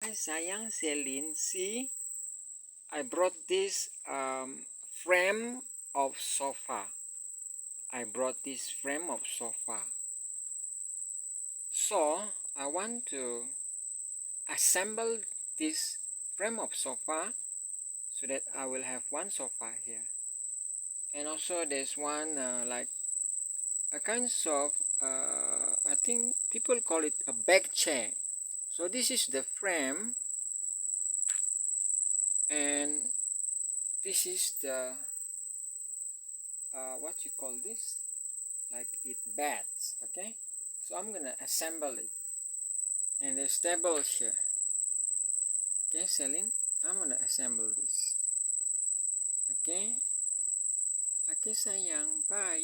Hi sayang, Celine. See, I brought this frame of sofa. I brought this frame of sofa. So I want to assemble this frame of sofa so that I will have one sofa here. And also there's one like a kind of I think people call it a back chair. So this is the frame, and this is the what you call this, like it beds. Okay, so I'm gonna assemble it, and there's tables here. Okay, Celine, I'm gonna assemble this. Okay, sayang, bye.